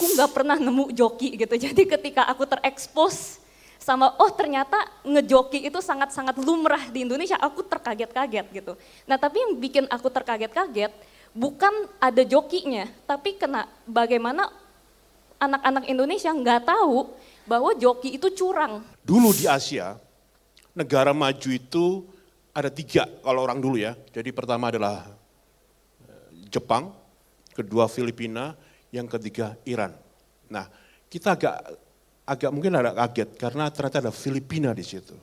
aku nggak pernah nemu joki gitu. Jadi ketika aku terekspos sama ternyata ngejoki itu sangat-sangat lumrah di Indonesia, aku terkaget-kaget gitu. Nah tapi yang bikin aku terkaget-kaget bukan ada jokinya, tapi bagaimana anak-anak Indonesia nggak tahu bahwa joki itu curang. Dulu di Asia, negara maju itu ada 3 kalau orang dulu ya. Jadi pertama adalah Jepang, kedua Filipina, yang ketiga Iran. Nah, kita agak mungkin agak kaget karena ternyata ada Filipina di situ.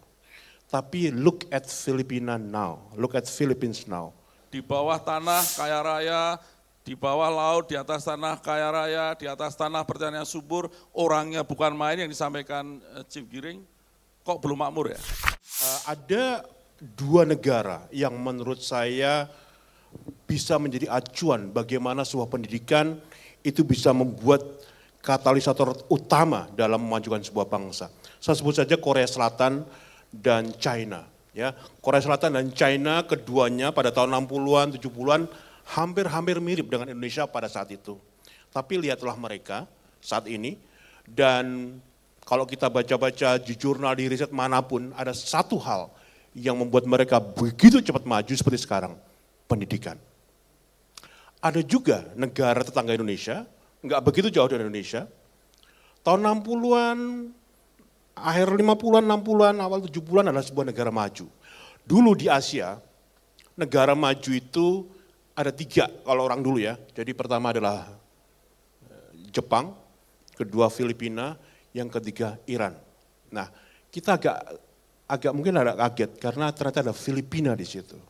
Tapi look at Filipina now, look at Philippines now. Di bawah tanah kaya raya, di bawah laut, di atas tanah kaya raya, di atas tanah pertanian subur, orangnya bukan main yang disampaikan Chief Giring, kok belum makmur ya? Ada 2 negara yang menurut saya bisa menjadi acuan bagaimana sebuah pendidikan itu bisa membuat katalisator utama dalam memajukan sebuah bangsa. Saya sebut saja Korea Selatan dan China. Ya, Korea Selatan dan China keduanya pada tahun 60-an, 70-an hampir mirip dengan Indonesia pada saat itu. Tapi lihatlah mereka saat ini, dan kalau kita baca-baca di jurnal, di riset manapun, ada satu hal yang membuat mereka begitu cepat maju seperti sekarang, pendidikan. Ada juga negara tetangga Indonesia, nggak begitu jauh dari Indonesia, tahun 60-an, akhir 50-an, 60-an, awal 70-an adalah sebuah negara maju. Dulu di Asia, negara maju itu ada 3 kalau orang dulu ya. Jadi pertama adalah Jepang, kedua Filipina, yang ketiga Iran. Nah, kita agak mungkin agak kaget karena ternyata ada Filipina di situ.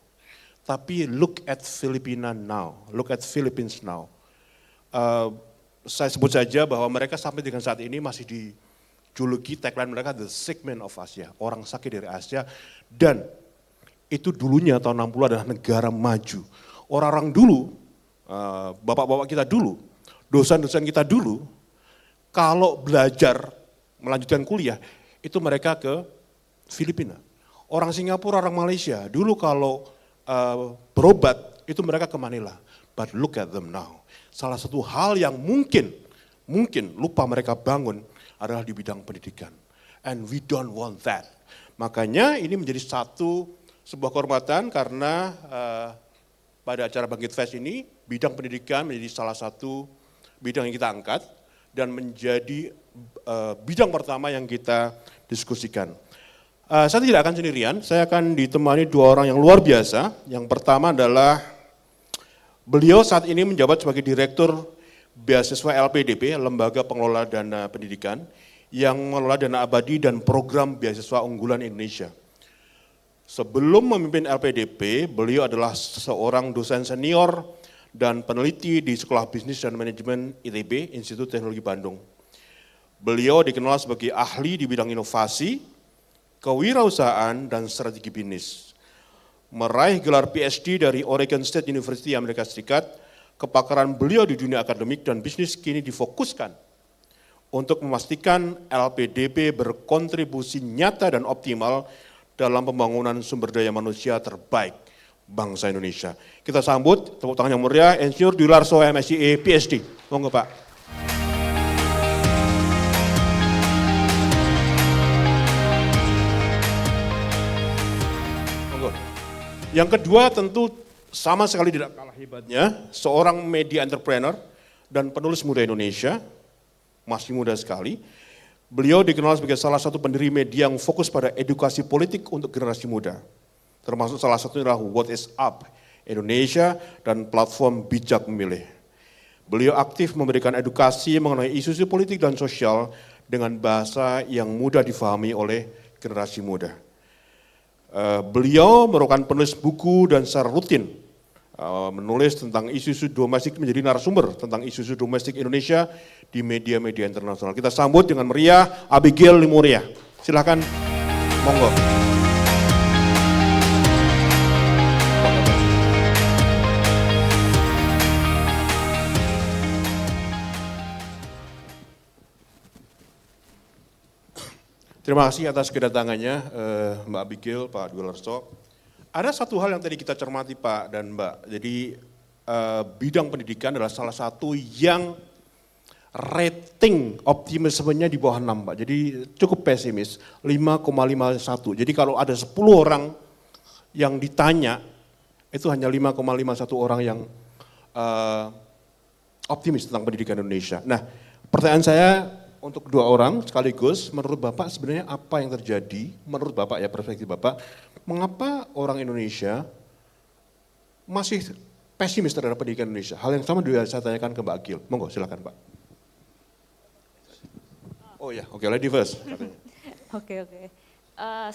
Tapi look at Filipina now, look at Philippines now. Saya sebut saja bahwa mereka sampai dengan saat ini masih dijuluki tagline mereka the sick man of Asia, orang sakit dari Asia, dan itu dulunya tahun 60 adalah negara maju. Orang-orang dulu, bapak-bapak kita dulu, dosen-dosen kita dulu, kalau belajar melanjutkan kuliah, itu mereka ke Filipina. Orang Singapura, orang Malaysia, dulu kalau berobat, itu mereka ke Manila. But look at them now. Salah satu hal yang mungkin lupa mereka bangun adalah di bidang pendidikan. And we don't want that. Makanya ini menjadi sebuah kehormatan karena pada acara Bangkit Fest ini, bidang pendidikan menjadi salah satu bidang yang kita angkat dan menjadi bidang pertama yang kita diskusikan. Saya tidak akan sendirian, saya akan ditemani 2 orang yang luar biasa. Yang pertama adalah beliau saat ini menjabat sebagai Direktur Beasiswa LPDP, Lembaga Pengelola Dana Pendidikan, yang mengelola dana abadi dan program beasiswa unggulan Indonesia. Sebelum memimpin LPDP, beliau adalah seorang dosen senior dan peneliti di Sekolah Bisnis dan Manajemen ITB, Institut Teknologi Bandung. Beliau dikenal sebagai ahli di bidang inovasi, kewirausahaan, dan strategi bisnis. Meraih gelar PhD dari Oregon State University Amerika Serikat, kepakaran beliau di dunia akademik dan bisnis kini difokuskan untuk memastikan LPDP berkontribusi nyata dan optimal dalam pembangunan sumber daya manusia terbaik bangsa Indonesia. Kita sambut, tepuk tangan yang meriah, Insinyur Dwi Larso, MSc, PhD. Monggo Pak. Yang kedua tentu sama sekali tidak kalah hebatnya, seorang media entrepreneur dan penulis muda Indonesia, masih muda sekali. Beliau dikenal sebagai salah satu pendiri media yang fokus pada edukasi politik untuk generasi muda. Termasuk salah satunya adalah What is Up Indonesia dan platform Bijak Memilih. Beliau aktif memberikan edukasi mengenai isu-isu politik dan sosial dengan bahasa yang mudah difahami oleh generasi muda. Beliau merupakan penulis buku dan secara rutin menulis tentang isu-isu domestik, menjadi narasumber tentang isu-isu domestik Indonesia di media-media internasional. Kita sambut dengan meriah Abigail Limuria. Silakan, monggo. Terima kasih atas kedatangannya Mbak Abigail, Pak Dwi Larso. Ada satu hal yang tadi kita cermati Pak dan Mbak, jadi bidang pendidikan adalah salah satu yang rating optimismenya di bawah 6 Pak. Jadi cukup pesimis, 5,51. Jadi kalau ada 10 orang yang ditanya, itu hanya 5,51 orang yang optimis tentang pendidikan Indonesia. Nah, pertanyaan saya untuk dua orang sekaligus, menurut Bapak sebenarnya apa yang terjadi, menurut Bapak ya, perspektif Bapak, mengapa orang Indonesia masih pesimis terhadap pendidikan Indonesia? Hal yang sama juga saya tanyakan ke Mbak Agil. Monggo silakan Pak. Oh ya, oke, lady first. Oke.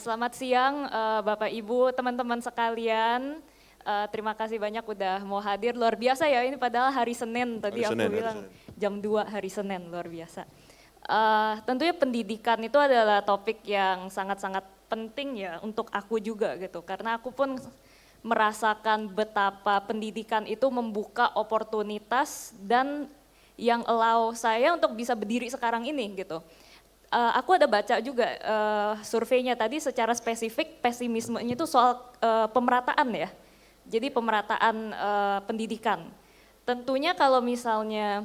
Selamat siang Bapak Ibu, teman-teman sekalian. Terima kasih banyak udah mau hadir, luar biasa ya ini padahal hari Senin tadi aku bilang jam 2 hari Senin, luar biasa. Tentunya pendidikan itu adalah topik yang sangat-sangat penting ya untuk aku juga gitu, karena aku pun merasakan betapa pendidikan itu membuka oportunitas dan yang allow saya untuk bisa berdiri sekarang ini gitu. Aku ada baca juga surveinya tadi secara spesifik pesimismenya itu soal pemerataan ya. Jadi pemerataan pendidikan. Tentunya kalau misalnya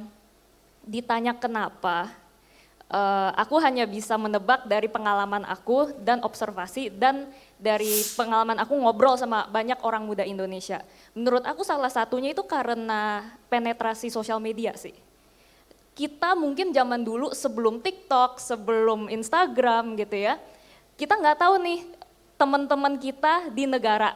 ditanya kenapa, aku hanya bisa menebak dari pengalaman aku dan observasi dan dari pengalaman aku ngobrol sama banyak orang muda Indonesia. Menurut aku salah satunya itu karena penetrasi sosial media sih. Kita mungkin zaman dulu sebelum TikTok, sebelum Instagram gitu ya, kita nggak tahu nih teman-teman kita di negara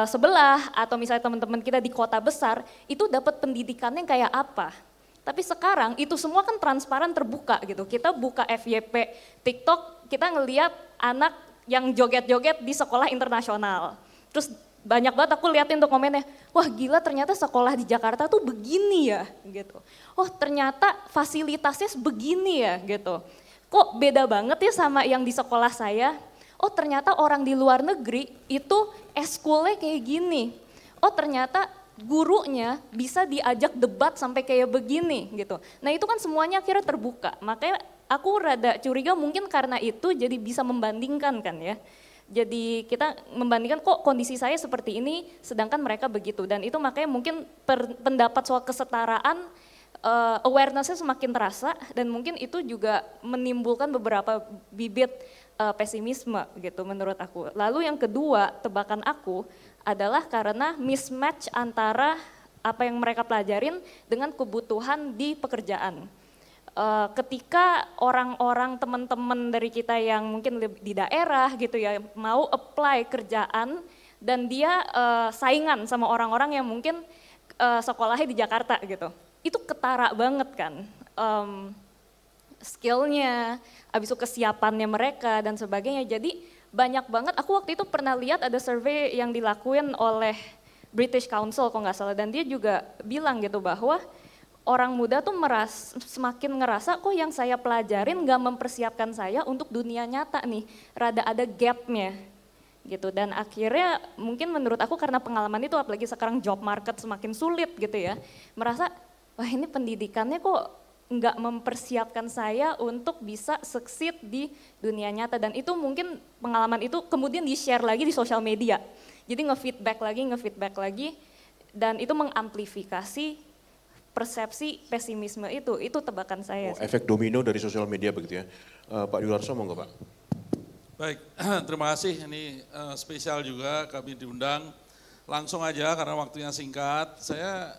sebelah atau misalnya teman-teman kita di kota besar itu dapat pendidikannya kayak apa. Tapi sekarang itu semua kan transparan terbuka gitu. Kita buka FYP TikTok, kita ngelihat anak yang joget-joget di sekolah internasional. Terus banyak banget aku liatin tuh komennya, wah gila ternyata sekolah di Jakarta tuh begini ya gitu. Oh ternyata fasilitasnya begini ya gitu. Kok beda banget ya sama yang di sekolah saya. Oh ternyata orang di luar negeri itu eskulnya kayak gini. Oh ternyata gurunya bisa diajak debat sampai kayak begini gitu. Nah itu kan semuanya akhirnya terbuka. Makanya aku rada curiga mungkin karena itu jadi bisa membandingkan kan ya. Jadi kita membandingkan kok kondisi saya seperti ini sedangkan mereka begitu. Dan itu makanya mungkin pendapat soal kesetaraan awareness-nya semakin terasa dan mungkin itu juga menimbulkan beberapa bibit pesimisme gitu menurut aku. Lalu yang kedua tebakan aku adalah karena mismatch antara apa yang mereka pelajarin dengan kebutuhan di pekerjaan. Ketika orang-orang teman-teman dari kita yang mungkin di daerah gitu ya mau apply kerjaan dan dia saingan sama orang-orang yang mungkin sekolahnya di Jakarta gitu. Itu ketara banget kan. Skillnya, habis itu kesiapannya mereka dan sebagainya. Jadi banyak banget, aku waktu itu pernah lihat ada survei yang dilakuin oleh British Council kalau nggak salah. Dan dia juga bilang gitu bahwa orang muda tuh semakin ngerasa kok yang saya pelajarin nggak mempersiapkan saya untuk dunia nyata nih. Rada ada gapnya gitu. Dan akhirnya mungkin menurut aku karena pengalaman itu apalagi sekarang job market semakin sulit gitu ya. Merasa wah ini pendidikannya kok nggak mempersiapkan saya untuk bisa succeed di dunia nyata dan itu mungkin pengalaman itu kemudian di-share lagi di sosial media. Jadi nge-feedback lagi dan itu mengamplifikasi persepsi pesimisme itu tebakan saya. Efek domino dari sosial media begitu ya. Pak Yularso monggo Pak. Baik, terima kasih ini spesial juga kami diundang. Langsung aja karena waktunya singkat, saya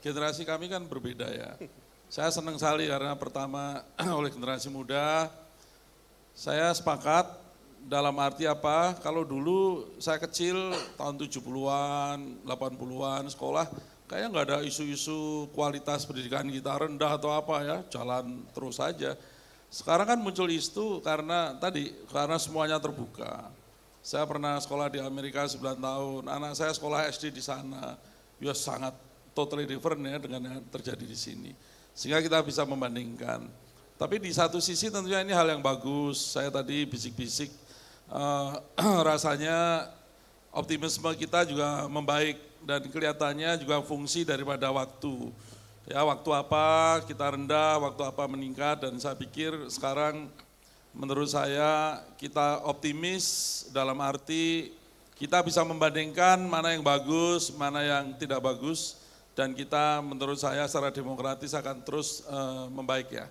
generasi kami kan berbeda ya. Saya senang sekali karena pertama oleh generasi muda, saya sepakat dalam arti apa, kalau dulu saya kecil tahun 70-an, 80-an sekolah, kayaknya nggak ada isu-isu kualitas pendidikan kita rendah atau apa ya, jalan terus saja. Sekarang kan muncul isu karena semuanya terbuka. Saya pernah sekolah di Amerika 9 tahun, anak saya sekolah SD di sana, ya sangat totally different ya dengan yang terjadi di sini. Sehingga kita bisa membandingkan. Tapi di satu sisi tentunya ini hal yang bagus, saya tadi bisik-bisik, rasanya optimisme kita juga membaik dan kelihatannya juga fungsi daripada waktu. Ya waktu apa kita rendah, waktu apa meningkat dan saya pikir sekarang menurut saya kita optimis dalam arti kita bisa membandingkan mana yang bagus, mana yang tidak bagus. dan kita menurut saya secara demokratis akan terus membaik ya.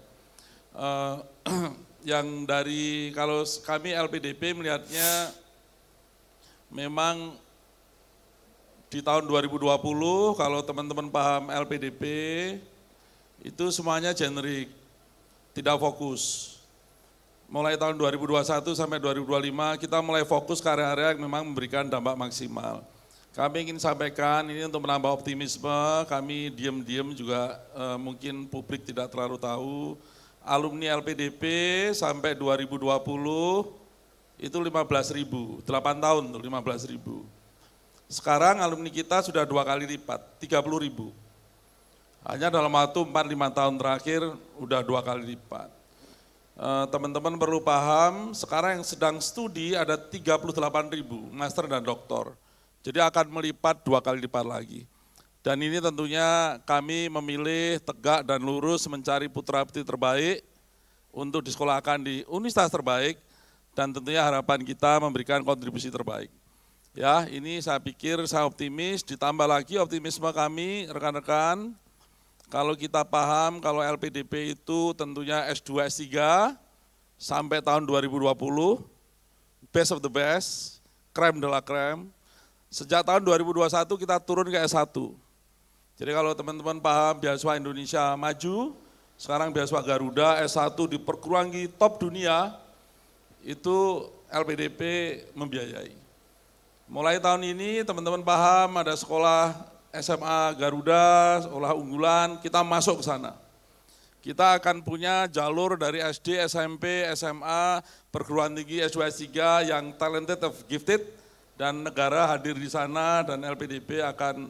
Yang dari kalau kami LPDP melihatnya memang di tahun 2020 kalau teman-teman paham LPDP itu semuanya generik, tidak fokus. Mulai tahun 2021 sampai 2025 kita mulai fokus ke area-area yang memang memberikan dampak maksimal. Kami ingin sampaikan ini untuk menambah optimisme, kami diam-diam juga mungkin publik tidak terlalu tahu. Alumni LPDP sampai 2020 itu 15.000, 8 tahun tuh 15.000. Sekarang alumni kita sudah 2 kali lipat, 30.000. Hanya dalam waktu 4-5 tahun terakhir udah 2 kali lipat. Teman-teman perlu paham, sekarang yang sedang studi ada 38.000 master dan doktor. Jadi akan melipat 2 kali lipat lagi. Dan ini tentunya kami memilih tegak dan lurus mencari putra-putri terbaik untuk disekolahkan di universitas terbaik dan tentunya harapan kita memberikan kontribusi terbaik. Ya, ini saya pikir saya optimis, ditambah lagi optimisme kami rekan-rekan. Kalau kita paham kalau LPDP itu tentunya S2, S3 sampai tahun 2020, best of the best, crème de la crème. Sejak tahun 2021 kita turun ke S1. Jadi kalau teman-teman paham beasiswa Indonesia Maju, sekarang beasiswa Garuda S1 di perguruan tinggi top dunia, itu LPDP membiayai. Mulai tahun ini teman-teman paham ada sekolah SMA Garuda, sekolah unggulan, kita masuk ke sana. Kita akan punya jalur dari SD, SMP, SMA, perguruan tinggi S2, S3 yang talented of gifted, dan negara hadir di sana dan LPDP akan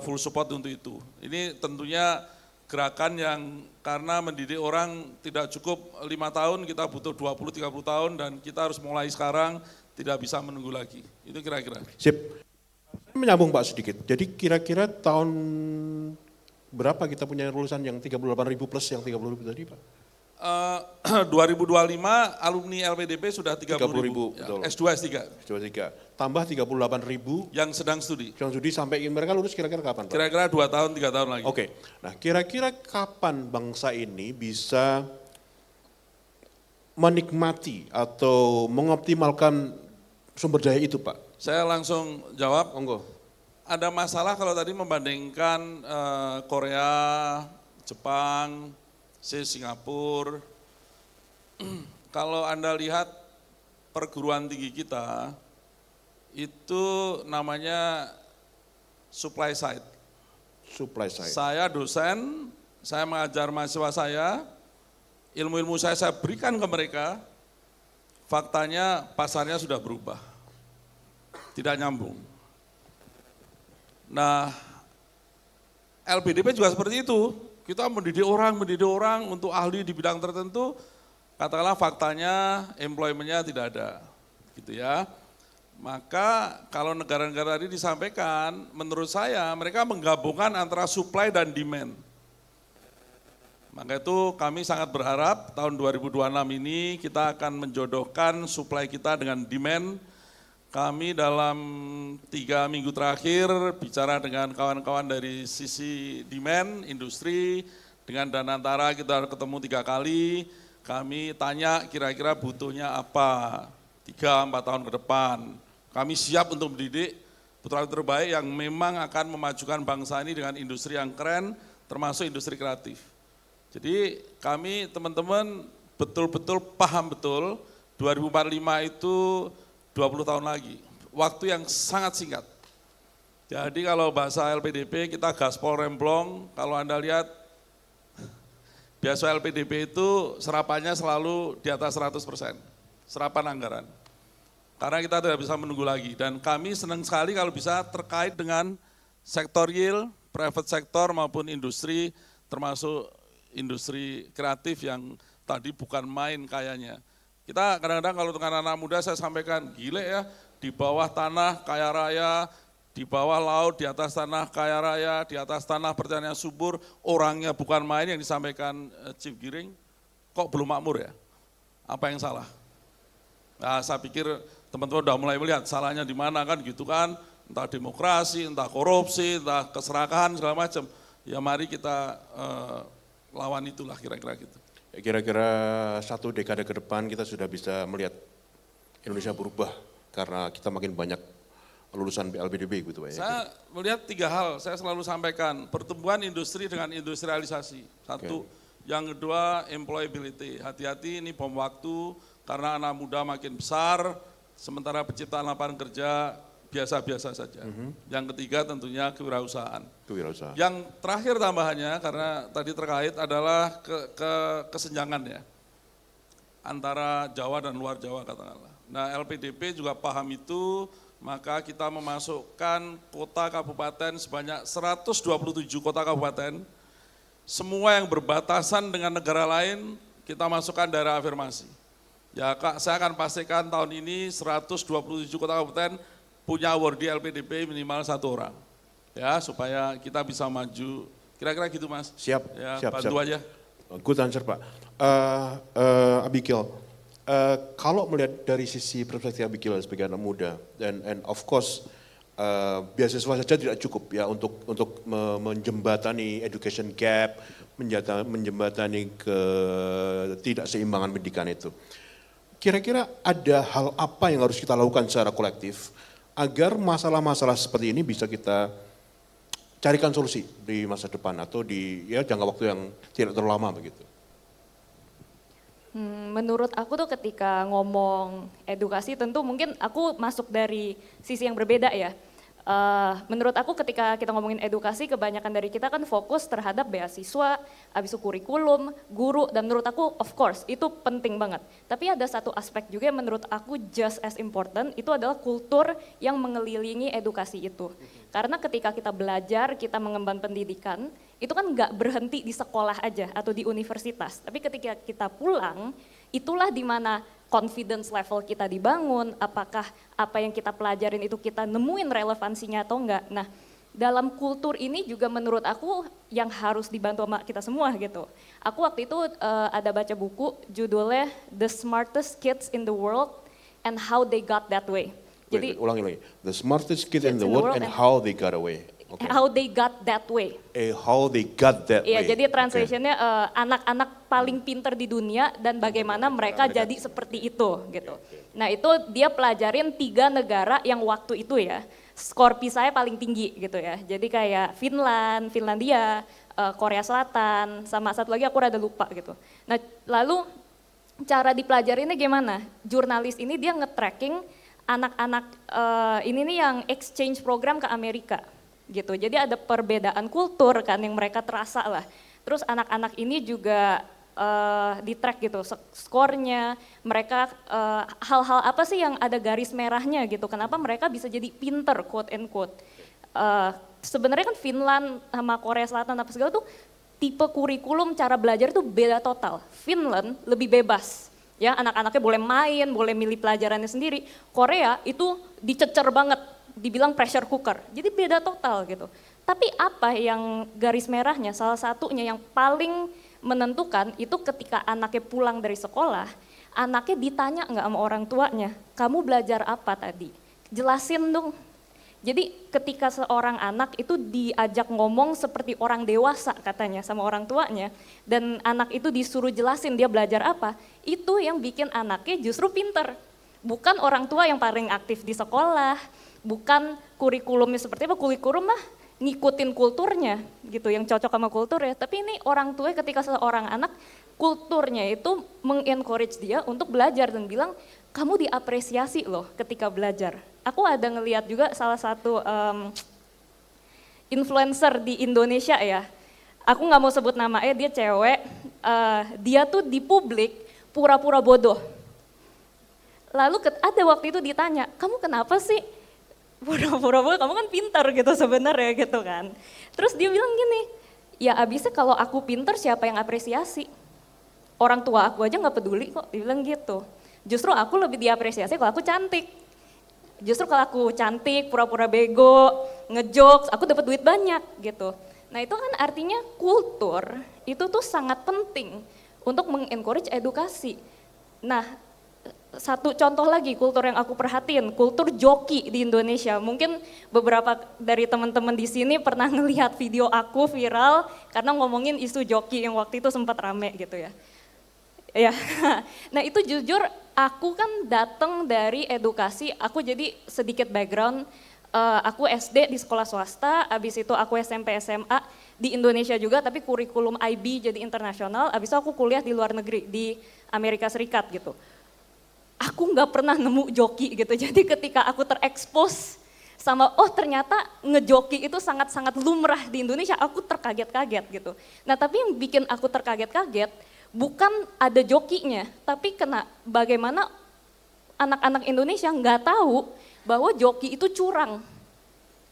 full support untuk itu. Ini tentunya gerakan yang karena mendidik orang tidak cukup 5 tahun, kita butuh 20-30 tahun dan kita harus mulai sekarang, tidak bisa menunggu lagi. Itu kira-kira. Sip. Menyambung Pak sedikit, jadi kira-kira tahun berapa kita punya lulusan yang 38.000 plus yang 30.000 tadi Pak? 2025 alumni LPDP sudah 30.000, betul. S2, S3. S2, 3. Tambah 38.000 yang sedang studi. yang studi sampai mereka lulus kira-kira kapan Pak? Kira-kira 2 tahun, 3 tahun lagi. Oke, nah kira-kira kapan bangsa ini bisa menikmati atau mengoptimalkan sumber daya itu Pak? Saya langsung jawab. Monggo. Ada masalah kalau tadi membandingkan Korea, Jepang, Singapura. Kalau Anda lihat perguruan tinggi kita, itu namanya supply side. Supply side. Saya dosen, saya mengajar mahasiswa saya, ilmu-ilmu saya berikan ke mereka, faktanya pasarnya sudah berubah. Tidak nyambung. Nah, LPDP juga seperti itu. Kita mendidik orang untuk ahli di bidang tertentu, katakanlah faktanya employment-nya tidak ada. Gitu ya. Maka kalau negara-negara tadi disampaikan, menurut saya mereka menggabungkan antara supply dan demand. Maka itu kami sangat berharap tahun 2026 ini kita akan menjodohkan supply kita dengan demand. Kami dalam 3 minggu terakhir bicara dengan kawan-kawan dari sisi demand, industri, dengan Danantara kita ketemu 3 kali, kami tanya kira-kira butuhnya apa 3-4 tahun ke depan. Kami siap untuk mendidik putra terbaik yang memang akan memajukan bangsa ini dengan industri yang keren, termasuk industri kreatif. Jadi kami teman-teman betul-betul paham betul 2045 itu 20 tahun lagi, waktu yang sangat singkat. Jadi kalau bahasa LPDP kita gaspol remblong, kalau Anda lihat biasa LPDP itu serapannya selalu di atas 100%, serapan anggaran. Karena kita tidak bisa menunggu lagi dan kami senang sekali kalau bisa terkait dengan sektor real, private sector maupun industri, termasuk industri kreatif yang tadi bukan main kayanya. Kita kadang-kadang kalau dengan anak muda saya sampaikan, gile ya, di bawah tanah kaya raya, di bawah laut, di atas tanah kaya raya, di atas tanah pertanian subur, orangnya bukan main yang disampaikan Chief Giring, kok belum makmur ya? Apa yang salah? Nah saya pikir teman-teman udah mulai melihat salahnya di mana kan gitu kan, entah demokrasi, entah korupsi, entah keserakahan segala macam. Ya mari kita lawan itulah kira-kira gitu. Kira-kira 1 dekade ke depan kita sudah bisa melihat Indonesia berubah karena kita makin banyak lulusan LPDB gitu Pak ya. Saya melihat 3 hal, saya selalu sampaikan, pertumbuhan industri dengan industrialisasi, satu. Yang kedua employability, hati-hati ini bom waktu karena anak muda makin besar, sementara penciptaan lapangan kerja biasa-biasa saja. Yang ketiga tentunya kewirausahaan. Yang terakhir tambahannya karena tadi terkait adalah kesenjangan ya, antara Jawa dan luar Jawa katakanlah. Nah LPDP juga paham itu, maka kita memasukkan kota kabupaten sebanyak 127 kota kabupaten, semua yang berbatasan dengan negara lain kita masukkan daerah afirmasi. Ya Kak, saya akan pastikan tahun ini 127 kota kabupaten punya awardee LPDP minimal 1 orang. Ya, supaya kita bisa maju. Kira-kira gitu Mas. Siap, ya, siap. Bantu aja. Good answer Pak. Abigail, kalau melihat dari sisi perspektif Abigail sebagai anak muda, and of course beasiswa saja tidak cukup ya untuk menjembatani education gap, menjembatani ketidakseimbangan pendidikan itu. Kira-kira ada hal apa yang harus kita lakukan secara kolektif agar masalah-masalah seperti ini bisa kita carikan solusi di masa depan atau di ya jangka waktu yang tidak terlalu lama begitu? Menurut aku tuh ketika ngomong edukasi tentu mungkin aku masuk dari sisi yang berbeda ya. Menurut aku ketika kita ngomongin edukasi kebanyakan dari kita kan fokus terhadap beasiswa, habis itu kurikulum, guru, dan menurut aku of course itu penting banget. Tapi ada satu aspek juga yang menurut aku just as important, itu adalah kultur yang mengelilingi edukasi itu. Karena ketika kita belajar, kita mengemban pendidikan, itu kan nggak berhenti di sekolah aja atau di universitas. Tapi ketika kita pulang, itulah dimana confidence level kita dibangun, apakah apa yang kita pelajarin itu kita nemuin relevansinya atau enggak. Nah, dalam kultur ini juga menurut aku yang harus dibantu sama kita semua gitu. Aku waktu itu ada baca buku judulnya The Smartest Kids in the World and How They Got That Way. Jadi ulangi lagi. The smartest kids in the world and how they got away. Okay. How they got that way. How they got that way. Iya, jadi translationnya anak-anak paling pinter di dunia dan bagaimana mereka jadi seperti itu gitu. Nah itu dia pelajarin 3 negara yang waktu itu ya, skor PISA-nya paling tinggi gitu ya. Jadi kayak Finlandia, Korea Selatan, sama satu lagi aku rada lupa gitu. Nah lalu cara dipelajarinnya gimana? Jurnalis ini dia nge-tracking anak-anak ini nih yang exchange program ke Amerika. Gitu. Jadi ada perbedaan kultur kan yang mereka terasa lah. Terus anak-anak ini juga di track gitu, skornya, mereka hal-hal apa sih yang ada garis merahnya gitu, kenapa mereka bisa jadi pinter quote and quote. Sebenarnya kan Finland sama Korea Selatan apa segala tuh tipe kurikulum cara belajar itu beda total. Finland lebih bebas, ya anak-anaknya boleh main, boleh milih pelajarannya sendiri. Korea itu dicecer banget, dibilang pressure cooker, jadi beda total gitu. Tapi apa yang garis merahnya, salah satunya yang paling menentukan itu ketika anaknya pulang dari sekolah, anaknya ditanya nggak sama orang tuanya, kamu belajar apa tadi? Jelasin dong. Jadi ketika seorang anak itu diajak ngomong seperti orang dewasa katanya sama orang tuanya, dan anak itu disuruh jelasin dia belajar apa, itu yang bikin anaknya justru pinter. Bukan orang tua yang paling aktif di sekolah, bukan kurikulumnya seperti apa, kurikulum mah ngikutin kulturnya gitu, yang cocok sama kultur ya. Tapi ini orang tua ketika seorang anak, kulturnya itu mengencourage dia untuk belajar dan bilang, kamu diapresiasi loh ketika belajar. Aku ada ngelihat juga salah satu influencer di Indonesia ya, aku nggak mau sebut namanya, dia cewek, dia tuh di publik pura-pura bodoh. Lalu ada waktu itu ditanya, kamu kenapa sih pura-pura bodoh, kamu kan pintar gitu sebenarnya gitu kan. Terus dia bilang gini, ya abisnya kalau aku pintar siapa yang apresiasi? Orang tua aku aja nggak peduli kok, dia bilang gitu. Justru aku lebih diapresiasi kalau aku cantik. Justru kalau aku cantik, pura-pura bego, ngejokes, aku dapat duit banyak gitu. Nah itu kan artinya kultur itu tuh sangat penting untuk mengencourage edukasi. Nah satu contoh lagi kultur yang aku perhatiin, kultur joki di Indonesia. Mungkin beberapa dari teman-teman di sini pernah ngelihat video aku viral karena ngomongin isu joki yang waktu itu sempat rame gitu ya. Ya, nah itu jujur aku kan datang dari edukasi, aku jadi sedikit background, aku SD di sekolah swasta, abis itu aku SMP SMA di Indonesia juga tapi kurikulum IB jadi internasional, abis itu aku kuliah di luar negeri di Amerika Serikat gitu. Aku nggak pernah nemu joki gitu, jadi ketika aku terekspos sama ternyata ngejoki itu sangat-sangat lumrah di Indonesia, aku terkaget-kaget gitu. Nah tapi yang bikin aku terkaget-kaget bukan ada jokinya, tapi bagaimana anak-anak Indonesia nggak tahu bahwa joki itu curang.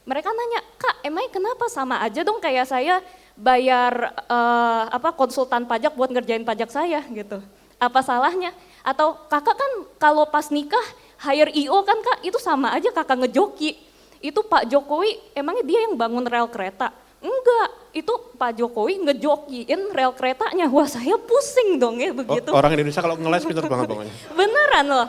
Mereka nanya, Kak emangnya kenapa, sama aja dong kayak saya bayar konsultan pajak buat ngerjain pajak saya gitu. Apa salahnya? Atau kakak kan kalau pas nikah hire IO kan Kak, itu sama aja kakak ngejoki. Itu Pak Jokowi emangnya dia yang bangun rel kereta? Enggak, itu Pak Jokowi ngejokiin rel keretanya. Wah saya pusing dong ya begitu. Orang Indonesia kalau ngeles pintar banget pokoknya. Beneran loh,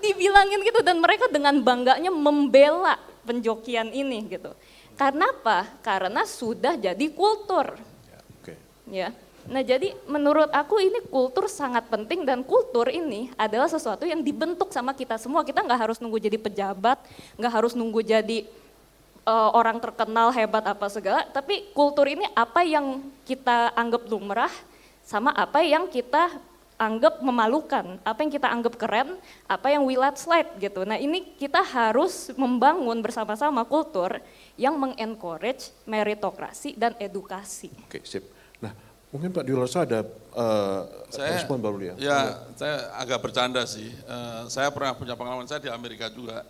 dibilangin gitu dan mereka dengan bangganya membela penjokian ini gitu. Karena apa? Karena sudah jadi kultur. Ya, oke. Ya. Nah jadi menurut aku ini kultur sangat penting dan kultur ini adalah sesuatu yang dibentuk sama kita semua. Kita nggak harus nunggu jadi pejabat, nggak harus nunggu jadi orang terkenal hebat apa segala. Tapi kultur ini apa yang kita anggap lumrah sama apa yang kita anggap memalukan, apa yang kita anggap keren, apa yang we let slide gitu. Nah ini kita harus membangun bersama-sama kultur yang mengencourage meritokrasi dan edukasi. Oke, sip. Nah, mungkin Pak Dwilarso ada respon baru ya? Ya, saya agak bercanda sih. Saya pernah punya pengalaman, saya di Amerika juga.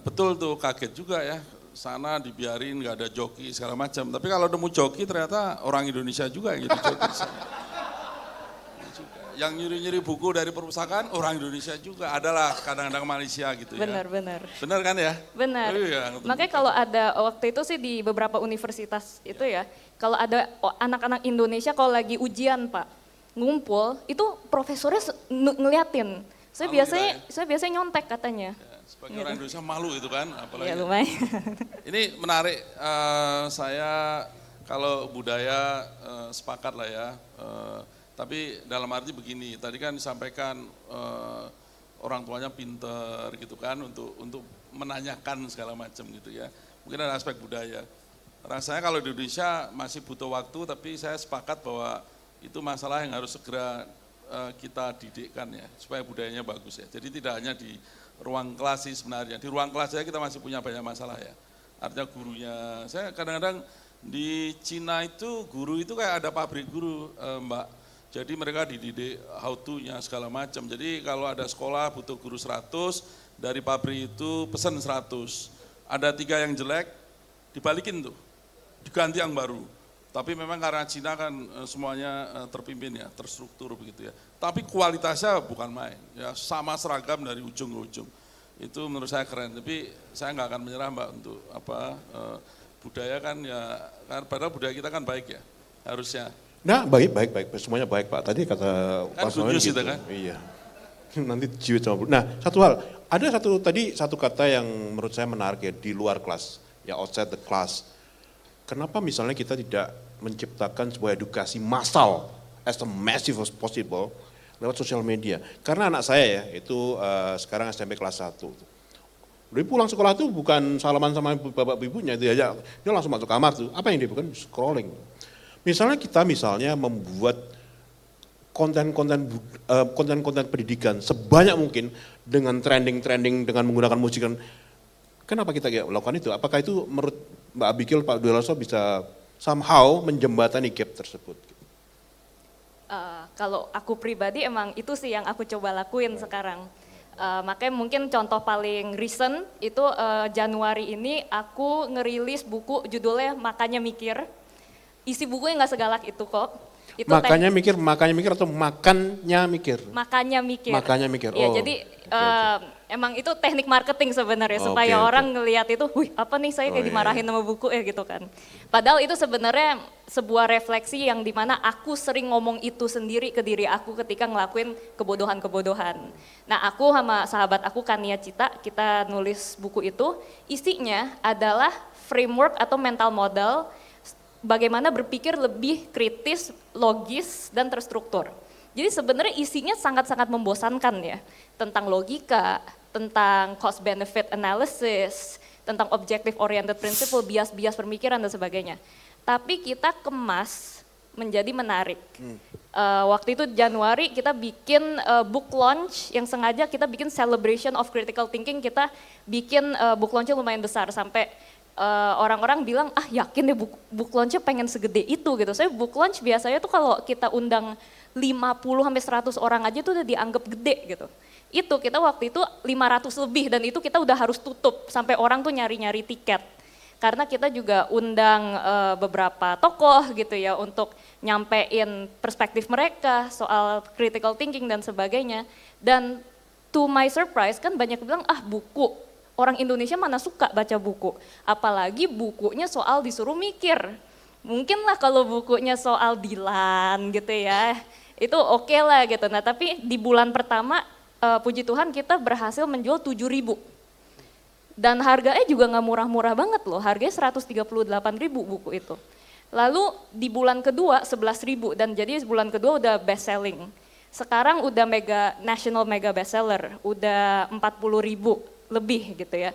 Betul tuh, kaget juga ya. Sana dibiarin nggak ada joki segala macam. Tapi kalau nemu joki ternyata orang Indonesia juga yang jadi joki. Yang nyuri-nyuri buku dari perpustakaan orang Indonesia juga, adalah kadang-kadang Malaysia gitu ya. Benar. Benar kan ya? Benar. Oh iya, makanya kalau ada waktu itu sih di beberapa universitas itu ya, kalau ada anak-anak Indonesia kalau lagi ujian Pak, ngumpul, itu profesornya ngeliatin. Saya biasanya nyontek katanya. Ya, sebagai orang Indonesia malu itu kan, apalagi. Ya lumayan. Ini menarik, saya kalau budaya sepakat lah ya. Tapi dalam arti begini, tadi kan disampaikan orang tuanya pinter gitu kan untuk menanyakan segala macam gitu ya. Mungkin ada aspek budaya. Rasanya kalau di Indonesia masih butuh waktu, tapi saya sepakat bahwa itu masalah yang harus segera kita didikkan ya, supaya budayanya bagus ya. Jadi tidak hanya di ruang kelas sih sebenarnya, di ruang kelas saja kita masih punya banyak masalah ya. Artinya gurunya, saya kadang-kadang di Cina itu guru itu kayak ada pabrik guru Mbak. Jadi mereka dididik how to-nya segala macam. Jadi kalau ada sekolah butuh guru 100, dari pabrik itu pesan 100. Ada 3 yang jelek, dibalikin tuh, diganti yang baru. Tapi memang karena Cina kan semuanya terpimpin ya, terstruktur begitu ya. Tapi kualitasnya bukan main, ya sama seragam dari ujung ke ujung. Itu menurut saya keren, tapi saya nggak akan menyerah Mbak untuk budaya kan ya, kan padahal budaya kita kan baik ya, harusnya. Nah, baik, semuanya baik Pak. Tadi kata Kan Pak Soen gitu. kan? Iya. Nanti jiwit sama. Nah, ada satu kata yang menurut saya menarik ya, di luar kelas, ya outside the class. Kenapa misalnya kita tidak menciptakan sebuah edukasi massal as massive as possible lewat sosial media? Karena anak saya ya, itu sekarang SMP kelas 1. Dia pulang sekolah tuh bukan salaman sama bapak ibunya, dia langsung masuk kamar tuh. Apa yang dia bukan? Scrolling. Misalnya kita membuat konten-konten pendidikan sebanyak mungkin dengan trending dengan menggunakan musik. Kenapa kita melakukan itu? Apakah itu menurut Mbak Abigail, Pak Dwilarso bisa somehow menjembatani gap tersebut? Kalau aku pribadi emang itu sih yang aku coba lakuin sekarang. Makanya mungkin contoh paling recent itu Januari ini aku ngerilis buku judulnya Makanya Mikir. Isi bukunya nggak segalak itu kok. Itu makanya mikir atau makannya mikir? Makanya mikir. Makanya mikir. Iya, Oh, jadi emang itu teknik marketing sebenarnya Oke, supaya oke. orang ngelihat itu, wih apa nih saya kayak Oh, iya, dimarahin sama buku ya gitu kan. Padahal itu sebenarnya sebuah refleksi yang dimana aku sering ngomong itu sendiri ke diri aku ketika ngelakuin kebodohan-kebodohan. Nah aku sama sahabat aku Kania Cita, kita nulis buku itu, isinya adalah framework atau mental model bagaimana berpikir lebih kritis, logis, dan terstruktur. Jadi sebenarnya isinya sangat-sangat membosankan ya, tentang logika, tentang cost benefit analysis, tentang objective oriented principle, bias-bias pemikiran dan sebagainya. Tapi kita kemas menjadi menarik. Waktu itu Januari kita bikin book launch yang sengaja kita bikin celebration of critical thinking, kita bikin book launch lumayan besar sampai orang-orang bilang yakin deh book launch-nya pengen segede itu gitu. Saya book launch biasanya tuh kalau kita undang 50-100 orang aja tuh udah dianggap gede gitu. Itu kita waktu itu 500 lebih dan itu kita udah harus tutup sampai orang tuh nyari-nyari tiket. Karena kita juga undang beberapa tokoh gitu ya untuk nyampein perspektif mereka soal critical thinking dan sebagainya. Dan to my surprise kan banyak bilang buku. Orang Indonesia mana suka baca buku, apalagi bukunya soal disuruh mikir. Mungkin lah kalau bukunya soal Dilan gitu ya, itu oke lah gitu. Nah tapi di bulan pertama puji Tuhan kita berhasil menjual 7.000. Dan harganya juga nggak murah-murah banget loh, harganya 138.000 buku itu. Lalu di bulan kedua 11.000 dan jadi bulan kedua udah best selling. Sekarang udah national mega bestseller, udah 40.000 lebih gitu ya.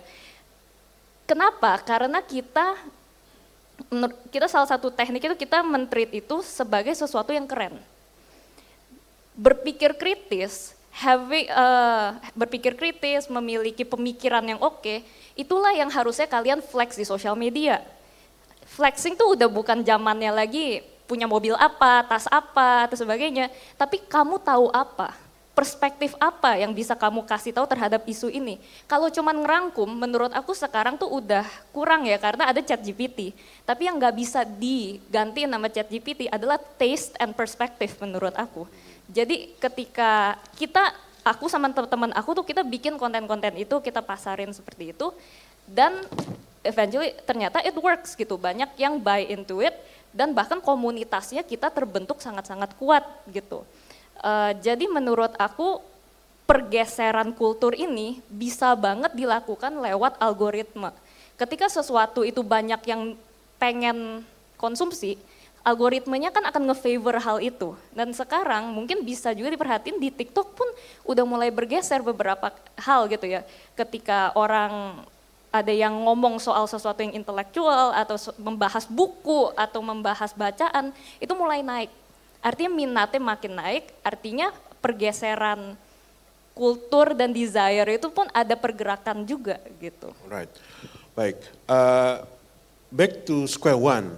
Kenapa? Karena kita salah satu teknik itu kita men-treat itu sebagai sesuatu yang keren. Berpikir kritis, memiliki pemikiran yang oke, itulah yang harusnya kalian flex di sosial media. Flexing tuh udah bukan zamannya lagi punya mobil apa, tas apa, atau sebagainya, tapi kamu tahu apa. Perspektif apa yang bisa kamu kasih tahu terhadap isu ini? Kalau cuman ngerangkum, menurut aku sekarang tuh udah kurang ya karena ada ChatGPT. Tapi yang nggak bisa diganti nama ChatGPT adalah taste and perspective menurut aku. Jadi ketika aku sama teman-teman aku tuh kita bikin konten-konten itu, kita pasarin seperti itu, dan eventually ternyata it works gitu. Banyak yang buy into it dan bahkan komunitasnya kita terbentuk sangat-sangat kuat gitu. Jadi menurut aku pergeseran kultur ini bisa banget dilakukan lewat algoritma. Ketika sesuatu itu banyak yang pengen konsumsi, algoritmanya kan akan nge-favor hal itu. Dan sekarang mungkin bisa juga diperhatiin di TikTok pun udah mulai bergeser beberapa hal gitu ya. Ketika orang ada yang ngomong soal sesuatu yang intelektual atau membahas buku atau membahas bacaan, itu mulai naik. Artinya minatnya makin naik, artinya pergeseran kultur dan desire itu pun ada pergerakan juga gitu. Right, baik. Back to square one,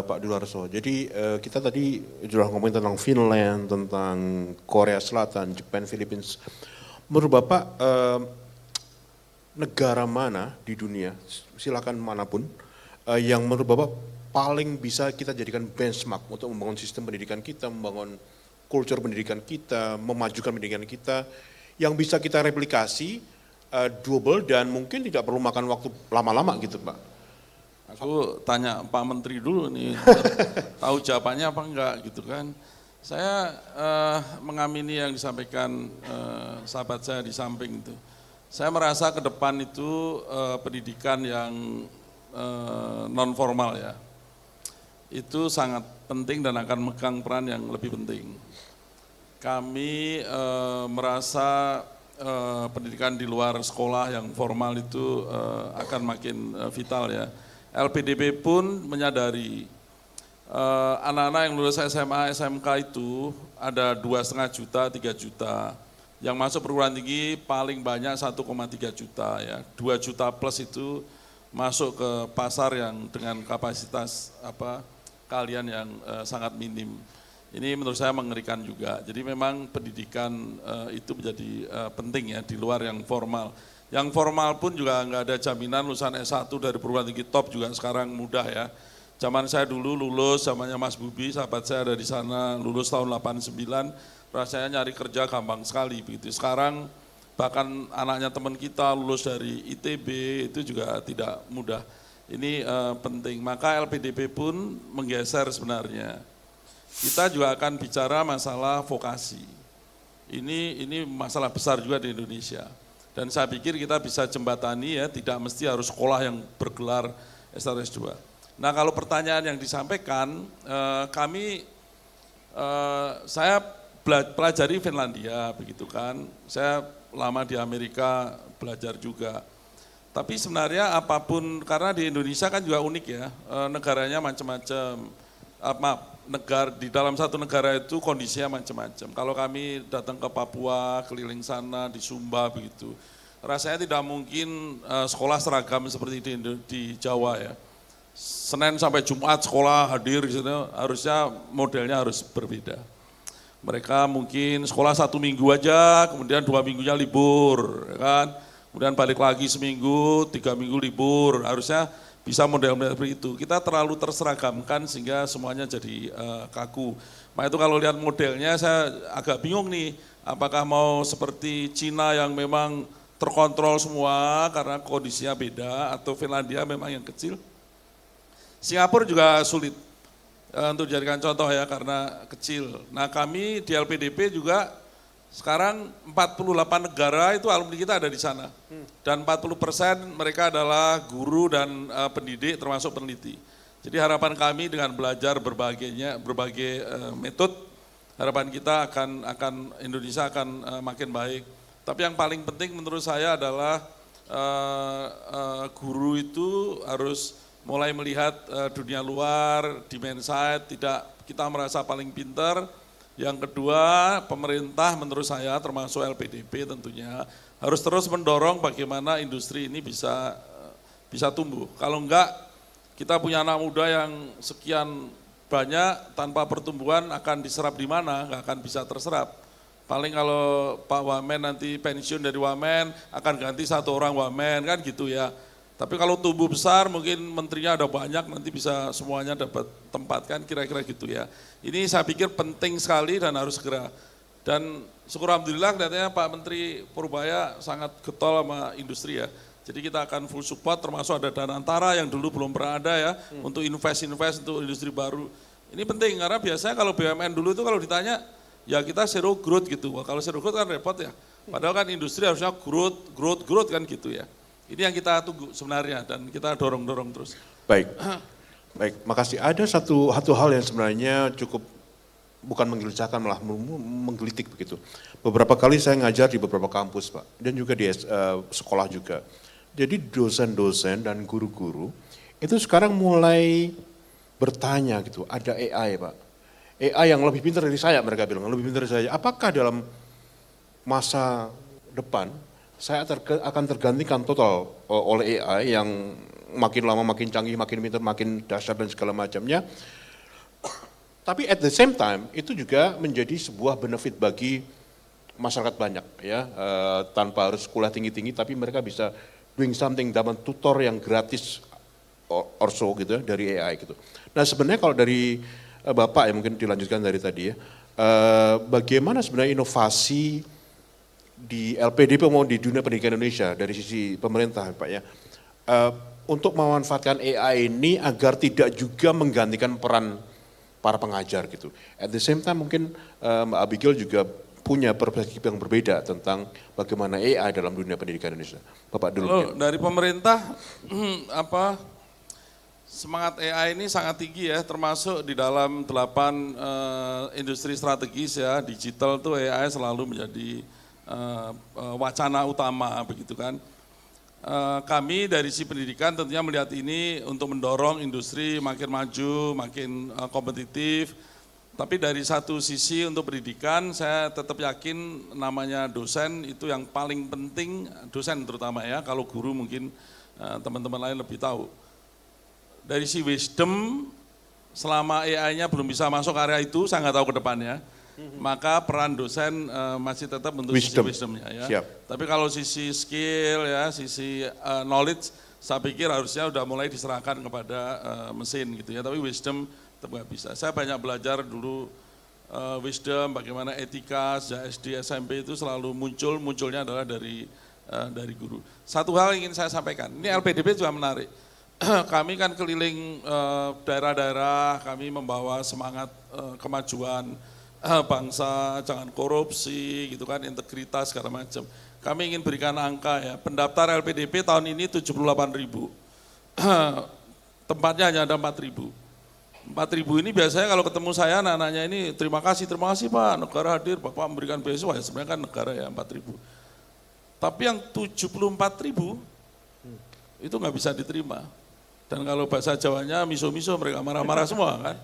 Pak Dularso. Jadi kita tadi sudah ngomongin tentang Finland, tentang Korea Selatan, Jepang, Philippines. Menurut Bapak, negara mana di dunia, silakan manapun, yang menurut Bapak paling bisa kita jadikan benchmark untuk membangun sistem pendidikan kita, membangun kultur pendidikan kita, memajukan pendidikan kita, yang bisa kita replikasi, doable dan mungkin tidak perlu makan waktu lama-lama gitu Pak. Aku tanya Pak Menteri dulu nih, tahu jawabannya apa enggak gitu kan. Saya mengamini yang disampaikan sahabat saya di samping itu. Saya merasa ke depan itu pendidikan yang non formal ya, itu sangat penting dan akan megang peran yang lebih penting. Kami merasa pendidikan di luar sekolah yang formal itu akan makin vital ya. LPDP pun menyadari anak-anak yang lulus SMA, SMK itu ada 2,5 juta, 3 juta. Yang masuk perguruan tinggi paling banyak 1,3 juta ya. 2 juta plus itu masuk ke pasar yang dengan kapasitas kalian yang sangat minim. Ini menurut saya mengerikan juga. Jadi memang pendidikan itu menjadi penting ya di luar yang formal. Yang formal pun juga nggak ada jaminan lulusan S1 dari perguruan tinggi top juga sekarang mudah ya. Zaman saya dulu lulus, zamannya Mas Bubi, sahabat saya ada di sana, lulus tahun 89, rasanya nyari kerja gampang sekali begitu. Sekarang bahkan anaknya teman kita lulus dari ITB itu juga tidak mudah. Ini penting, maka LPDP pun menggeser sebenarnya. Kita juga akan bicara masalah vokasi. Ini masalah besar juga di Indonesia. Dan saya pikir kita bisa jembatani ya, tidak mesti harus sekolah yang bergelar S1 S2. Nah kalau pertanyaan yang disampaikan, saya pelajari Finlandia begitu kan, saya lama di Amerika belajar juga. Tapi sebenarnya apapun, karena di Indonesia kan juga unik ya, negaranya macam-macam. Di dalam satu negara itu kondisinya macam-macam. Kalau kami datang ke Papua, keliling sana, di Sumba begitu, rasanya tidak mungkin sekolah seragam seperti di Jawa ya. Senin sampai Jumat sekolah hadir di sana, harusnya modelnya harus berbeda. Mereka mungkin sekolah 1 minggu aja, kemudian 2 minggunya libur, ya kan? Kemudian balik lagi seminggu, 3 minggu libur, harusnya bisa model-model seperti itu. Kita terlalu terseragamkan sehingga semuanya jadi kaku. Nah itu kalau lihat modelnya saya agak bingung nih, apakah mau seperti Cina yang memang terkontrol semua karena kondisinya beda, atau Finlandia memang yang kecil. Singapura juga sulit untuk dijadikan contoh ya karena kecil. Nah kami di LPDP juga sekarang 48 negara itu alumni kita ada di sana. Dan 40% mereka adalah guru dan pendidik termasuk peneliti. Jadi harapan kami dengan belajar berbagai metode, harapan kita akan Indonesia akan makin baik. Tapi yang paling penting menurut saya adalah guru itu harus mulai melihat dunia luar, demand side, tidak kita merasa paling pintar. Yang kedua, pemerintah menurut saya termasuk LPDP tentunya harus terus mendorong bagaimana industri ini bisa tumbuh. Kalau enggak, kita punya anak muda yang sekian banyak tanpa pertumbuhan akan diserap di mana, enggak akan bisa terserap. Paling kalau Pak Wamen nanti pensiun dari Wamen, akan ganti 1 orang Wamen, kan gitu ya. Tapi kalau tumbuh besar mungkin menterinya ada banyak, nanti bisa semuanya dapat tempat kan, kira-kira gitu ya. Ini saya pikir penting sekali dan harus segera. Dan syukur alhamdulillah kelihatannya Pak Menteri Purbaya sangat getol sama industri ya. Jadi kita akan full support, termasuk ada dana antara yang dulu belum pernah ada ya, untuk invest untuk industri baru. Ini penting karena biasanya kalau BUMN dulu itu kalau ditanya, ya kita zero growth gitu. Wah, kalau zero growth kan repot ya. Padahal kan industri harusnya growth kan gitu ya. Ini yang kita tunggu sebenarnya dan kita dorong terus. Baik, makasih. Ada satu hal yang sebenarnya cukup bukan menggelisahkan malah menggelitik begitu. Beberapa kali saya ngajar di beberapa kampus Pak, dan juga di sekolah juga. Jadi dosen-dosen dan guru-guru itu sekarang mulai bertanya gitu, ada AI Pak. AI yang lebih pintar dari saya, mereka bilang, lebih pintar dari saya. Apakah dalam masa depan saya akan tergantikan total oleh AI yang makin lama makin canggih, makin pintar, makin dahsyat dan segala macamnya. Tapi at the same time itu juga menjadi sebuah benefit bagi masyarakat banyak ya, tanpa harus sekolah tinggi-tinggi tapi mereka bisa doing something dalam tutor yang gratis or so gitu ya, dari AI gitu. Nah sebenarnya kalau dari Bapak ya mungkin dilanjutkan dari tadi ya, bagaimana sebenarnya inovasi di LPDP mau di dunia pendidikan Indonesia dari sisi pemerintah Pak ya, untuk memanfaatkan AI ini agar tidak juga menggantikan peran para pengajar gitu. At the same time mungkin Mbak Abigail juga punya perspektif yang berbeda tentang bagaimana AI dalam dunia pendidikan Indonesia. Bapak dulu. Dari pemerintah semangat AI ini sangat tinggi ya, termasuk di dalam 8 industri strategis ya, digital tuh AI selalu menjadi wacana utama begitu kan. Kami dari sisi pendidikan tentunya melihat ini untuk mendorong industri makin maju, makin kompetitif. Tapi dari satu sisi untuk pendidikan saya tetap yakin namanya dosen itu yang paling penting, dosen terutama ya, kalau guru mungkin teman-teman lain lebih tahu. Dari si wisdom, selama AI-nya belum bisa masuk area itu, saya nggak tahu ke depannya. Maka peran dosen masih tetap untuk sisi wisdomnya ya. Siap. Tapi kalau sisi skill ya, sisi knowledge, saya pikir harusnya udah mulai diserahkan kepada mesin gitu ya. Tapi wisdom tetap nggak bisa. Saya banyak belajar dulu wisdom, bagaimana etika sejak SD, SMP itu selalu munculnya adalah dari guru. Satu hal yang ingin saya sampaikan, ini LPDP juga menarik. Kami kan keliling daerah-daerah, kami membawa semangat kemajuan bangsa, jangan korupsi, gitu kan, integritas segala macam. Kami ingin berikan angka ya, pendaftar LPDP tahun ini 78.000, tempatnya hanya ada 4.000. 4.000 ini biasanya kalau ketemu saya anak-anaknya ini terima kasih Pak, negara hadir, Bapak memberikan beasiswa, ya sebenarnya kan negara ya 4.000. Tapi yang 74.000 itu nggak bisa diterima. Dan kalau bahasa Jawanya miso-miso mereka marah-marah semua kan.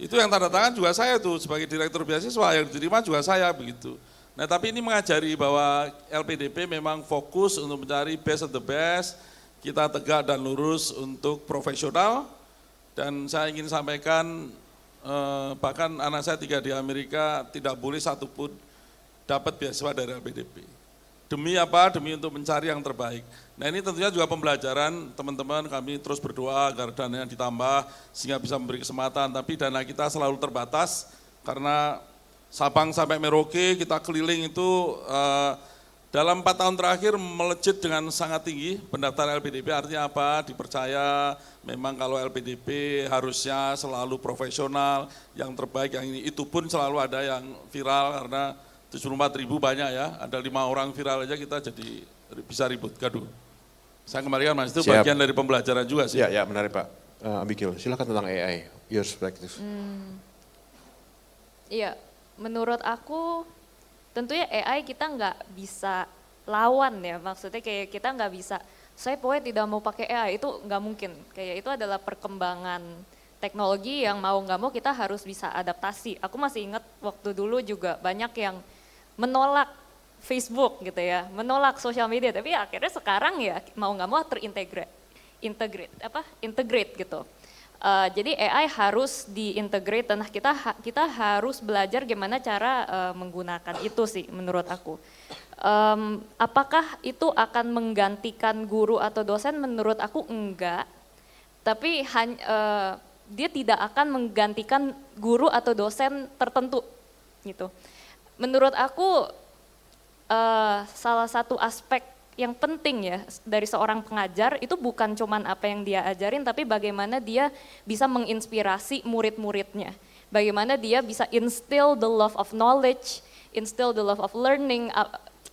Itu yang tanda tangan juga saya tuh sebagai direktur beasiswa, yang diterima juga saya begitu. Nah tapi ini mengajari bahwa LPDP memang fokus untuk mencari best of the best, kita tegak dan lurus untuk profesional. Dan saya ingin sampaikan bahkan anak saya 3 di Amerika tidak boleh satupun dapat beasiswa dari LPDP. Demi apa? Demi untuk mencari yang terbaik. Nah ini tentunya juga pembelajaran teman-teman, kami terus berdoa agar dana yang ditambah sehingga bisa memberi kesempatan. Tapi dana kita selalu terbatas karena Sabang sampai Merauke kita keliling itu dalam 4 tahun terakhir melejit dengan sangat tinggi. Pendaftar LPDP artinya apa? Dipercaya memang kalau LPDP harusnya selalu profesional, yang terbaik, yang ini. Itu pun selalu ada yang viral karena 74.000 banyak ya, ada 5 orang viral aja kita jadi bisa ribut, gaduh. Saya kembalikan Mas, itu bagian dari pembelajaran juga sih. Ya menarik Pak. Ambikil, silakan tentang AI, your perspective. Iya, menurut aku tentunya AI kita nggak bisa lawan ya, maksudnya kayak kita nggak bisa, saya pokoknya tidak mau pakai AI, itu nggak mungkin. Kayak itu adalah perkembangan teknologi yang mau nggak mau kita harus bisa adaptasi. Aku masih ingat waktu dulu juga banyak yang menolak Facebook gitu ya, menolak sosial media, tapi akhirnya sekarang ya mau nggak mau integrate gitu. Jadi AI harus diintegrate dan kita harus belajar gimana cara menggunakan itu sih menurut aku. Apakah itu akan menggantikan guru atau dosen? Menurut aku enggak, tapi dia tidak akan menggantikan guru atau dosen tertentu gitu. Menurut aku salah satu aspek yang penting ya dari seorang pengajar itu bukan cuman apa yang dia ajarin, tapi bagaimana dia bisa menginspirasi murid-muridnya. Bagaimana dia bisa instill the love of knowledge, instill the love of learning,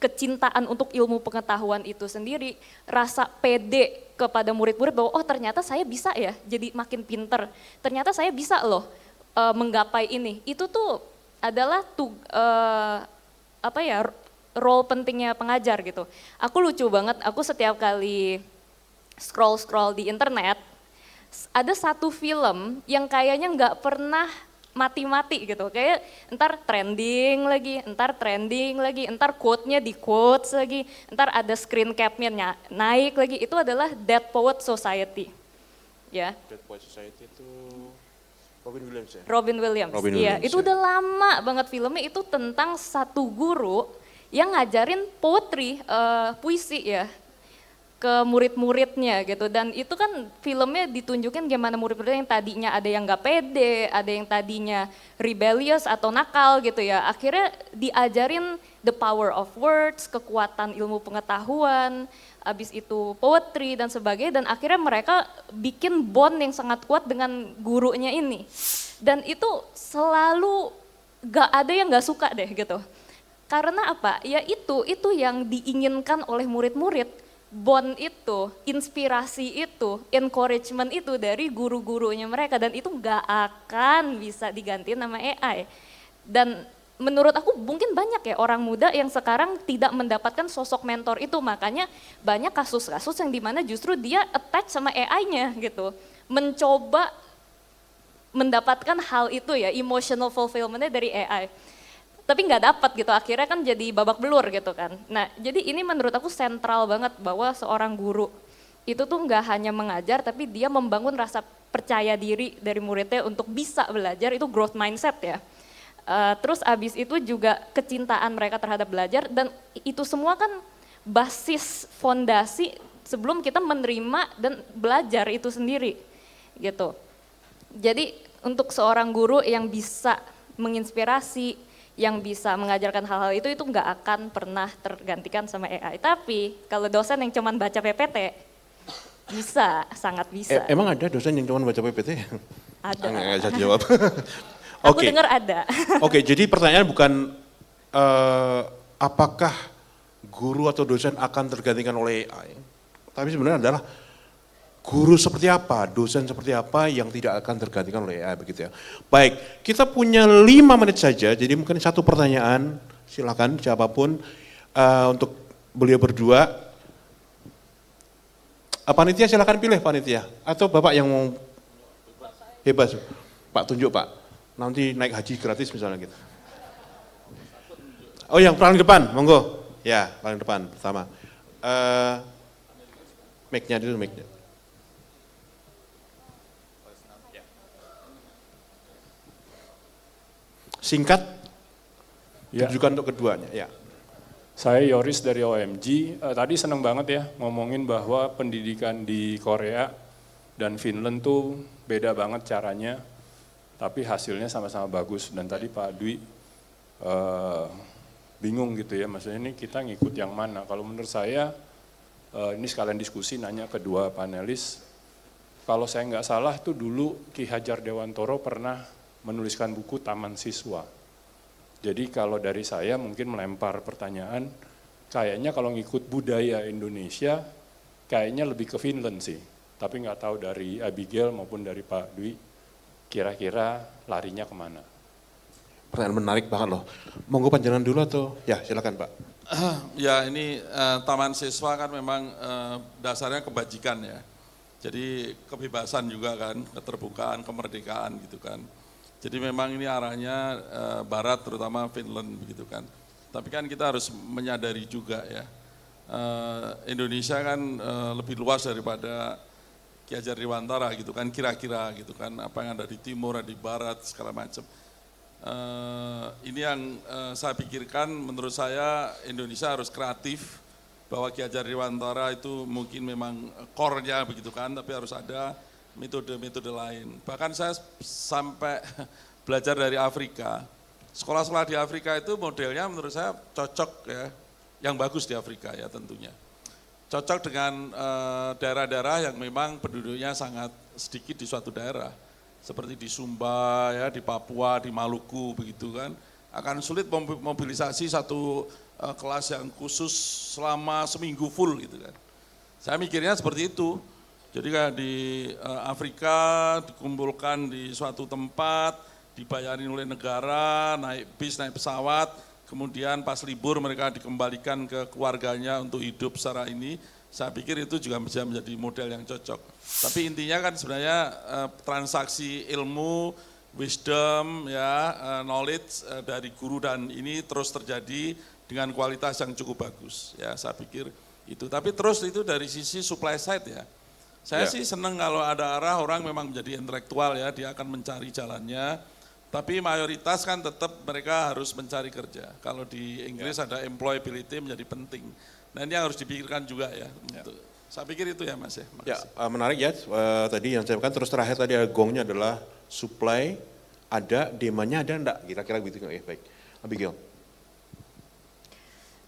kecintaan untuk ilmu pengetahuan itu sendiri, rasa pede kepada murid-murid bahwa oh ternyata saya bisa ya jadi makin pinter, ternyata saya bisa loh menggapai ini. Itu tuh adalah role pentingnya pengajar gitu. Aku lucu banget, aku setiap kali scroll di internet, ada satu film yang kayaknya nggak pernah mati-mati gitu. Kayak entar trending lagi, entar quote-nya di quotes lagi, entar ada screen cap-nya naik lagi. Itu adalah Dead Poet Society. Ya. Dead Poet Society itu Robin Williams ya? Robin Williams, iya. Itu udah lama banget filmnya, itu tentang satu guru yang ngajarin poetry, puisi ya, ke murid-muridnya gitu. Dan itu kan filmnya ditunjukin gimana murid-muridnya yang tadinya ada yang nggak pede, ada yang tadinya rebellious atau nakal gitu ya. Akhirnya diajarin the power of words, kekuatan ilmu pengetahuan, habis itu poetry dan sebagainya. Dan akhirnya mereka bikin bond yang sangat kuat dengan gurunya ini. Dan itu selalu gak ada yang gak suka deh gitu. Karena apa? Ya itu yang diinginkan oleh murid-murid, bond itu, inspirasi itu, encouragement itu dari guru-gurunya mereka, dan itu gak akan bisa diganti nama AI. Dan menurut aku mungkin banyak ya orang muda yang sekarang tidak mendapatkan sosok mentor itu, makanya banyak kasus-kasus yang dimana justru dia attach sama AI-nya gitu, mencoba mendapatkan hal itu ya, emotional fulfillment-nya dari AI. Tapi nggak dapat gitu, akhirnya kan jadi babak belur gitu kan. Nah jadi ini menurut aku sentral banget bahwa seorang guru itu tuh nggak hanya mengajar, tapi dia membangun rasa percaya diri dari muridnya untuk bisa belajar, itu growth mindset ya. Terus abis itu juga kecintaan mereka terhadap belajar, dan itu semua kan basis fondasi sebelum kita menerima dan belajar itu sendiri gitu. Jadi untuk seorang guru yang bisa menginspirasi, yang bisa mengajarkan hal-hal itu nggak akan pernah tergantikan sama AI. Tapi kalau dosen yang cuman baca PPT, bisa, sangat bisa. Emang ada dosen yang cuma baca PPT? Ada. Nggak bisa jawab. Aku dengar ada. Oke, jadi pertanyaan bukan apakah guru atau dosen akan tergantikan oleh AI, tapi sebenarnya adalah guru seperti apa, dosen seperti apa yang tidak akan tergantikan oleh AI begitu ya. Baik, kita punya 5 menit saja, jadi mungkin satu pertanyaan, silakan siapapun untuk beliau berdua. Panitia silakan pilih panitia, atau Bapak yang mau bebas, Pak tunjuk Pak, nanti naik haji gratis misalnya gitu. Oh yang paling depan, monggo. Ya, paling depan pertama. Mic-nya dulu, mic-nya. Singkat, Ya, tujukan untuk keduanya. Ya. saya Yoris dari OMG. Tadi seneng banget ya ngomongin bahwa pendidikan di Korea dan Finland tuh beda banget caranya, tapi hasilnya sama-sama bagus. Dan tadi Pak Dwi bingung gitu ya, maksudnya ini kita ngikut yang mana. Kalau menurut saya, ini sekalian diskusi nanya kedua panelis, kalau saya nggak salah tuh dulu Ki Hajar Dewantoro pernah menuliskan buku Taman Siswa. Jadi kalau dari saya mungkin melempar pertanyaan, kayaknya kalau ngikut budaya Indonesia, kayaknya lebih ke Finland sih. Tapi nggak tahu dari Abigail maupun dari Pak Dwi, kira-kira larinya kemana? Pertanyaan menarik banget loh. Monggo panjangan dulu atau? Ya silakan Pak. Ya ini taman siswa kan memang dasarnya kebajikan ya. Jadi kebebasan juga kan, keterbukaan, kemerdekaan gitu kan. Jadi memang ini arahnya barat terutama Finland begitu kan. Tapi kan kita harus menyadari juga ya, Indonesia kan lebih luas daripada Ki Hajar Dewantara gitu kan, kira-kira gitu kan, apa yang ada di timur, ada di barat, segala macam. Ini yang saya pikirkan, menurut saya Indonesia harus kreatif, bahwa Ki Hajar Dewantara itu mungkin memang core-nya begitu kan, tapi harus ada metode-metode lain. Bahkan saya sampai belajar dari Afrika, sekolah-sekolah di Afrika itu modelnya menurut saya cocok ya, yang bagus di Afrika ya tentunya. Cocok dengan daerah-daerah yang memang penduduknya sangat sedikit di suatu daerah. Seperti di Sumba, ya, di Papua, di Maluku begitu kan. Akan sulit mobilisasi satu kelas yang khusus selama seminggu full gitu kan. Saya mikirnya seperti itu. Jadi kayak di Afrika dikumpulkan di suatu tempat, dibayarin oleh negara, naik bis, naik pesawat, kemudian pas libur mereka dikembalikan ke keluarganya untuk hidup secara ini. Saya pikir itu juga bisa menjadi model yang cocok. Tapi intinya kan sebenarnya transaksi ilmu, wisdom, ya, knowledge dari guru dan ini terus terjadi dengan kualitas yang cukup bagus. Ya, saya pikir itu. Tapi terus itu dari sisi supply side ya. Saya sih senang kalau ada arah orang memang menjadi intelektual ya, dia akan mencari jalannya. Tapi mayoritas kan tetap mereka harus mencari kerja. Kalau di Inggris ada employability menjadi penting. Nah ini yang harus dipikirkan juga ya. Saya pikir itu ya Mas ya. Ya menarik ya, tadi yang saya katakan terus terakhir tadi gongnya adalah supply, ada, demandnya ada enggak? Kira-kira begitu ya, baik. Abigail.